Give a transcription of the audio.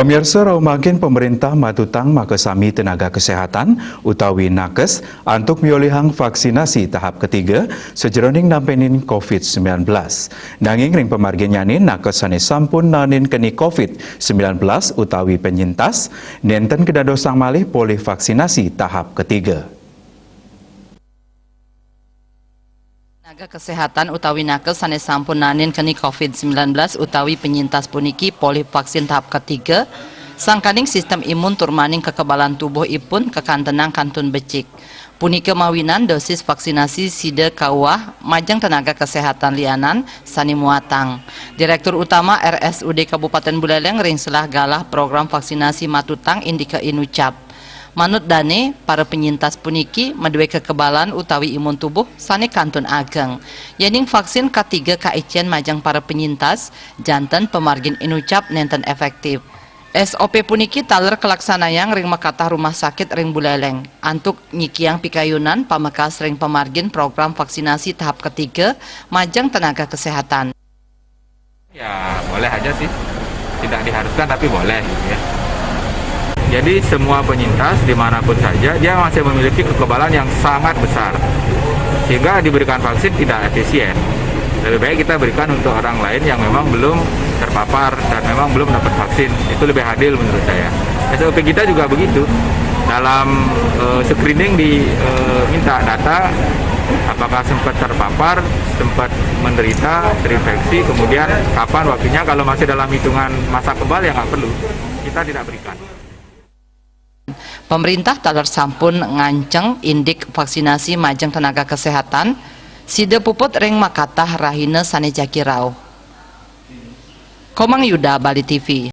Pemirsa raumakin pemerintah matutang makesami tenaga kesehatan utawi nakes untuk miolihang vaksinasi tahap ketiga sejroning nampenin COVID-19. Nanging ring pemargin nyanin nakes sane sampun nanin keni COVID-19 utawi penyintas, nenten kedadosang malih polih vaksinasi tahap ketiga. Tenaga kesehatan utawi nakes sanes sampun nanin keni COVID-19 utawi penyintas puniki polih vaksin tahap ketiga sangkaning sistem imun turmaning kekebalan tubuh ipun kekantenang kantun becik. Punike mawinan dosis vaksinasi sida kawah majang tenaga kesehatan lianan sani muatang. Direktur Utama RSUD Kabupaten Buleleng ring selah galah program vaksinasi matutang indika inucap. Manut dane, para penyintas puniki medue kekebalan utawi imun tubuh sane kantun ageng. Yening vaksin ketiga kaician majang para penyintas, janten pemargin inucap nenten efektif. SOP puniki taler kelaksanayang ring makatah rumah sakit ring Buleleng. Antuk nyikiang pikayunan pamekas ring pemargin program vaksinasi tahap ketiga majang tenaga kesehatan. Ya boleh aja sih, tidak diharuskan tapi boleh ya. Jadi semua penyintas dimanapun saja dia masih memiliki kekebalan yang sangat besar sehingga diberikan vaksin tidak efisien. Lebih baik kita berikan untuk orang lain yang memang belum terpapar dan memang belum dapat vaksin, itu lebih adil menurut saya. SOP kita juga begitu, dalam screening diminta data apakah sempat terpapar, sempat menderita, terinfeksi, kemudian kapan waktunya. Kalau masih dalam hitungan masa kebal ya nggak perlu, kita tidak berikan. Pemerintah taler sampun nganceng indik vaksinasi majang tenaga kesehatan sida puput ring makatah rahina sane jakirau. Komang Yuda, Bali TV.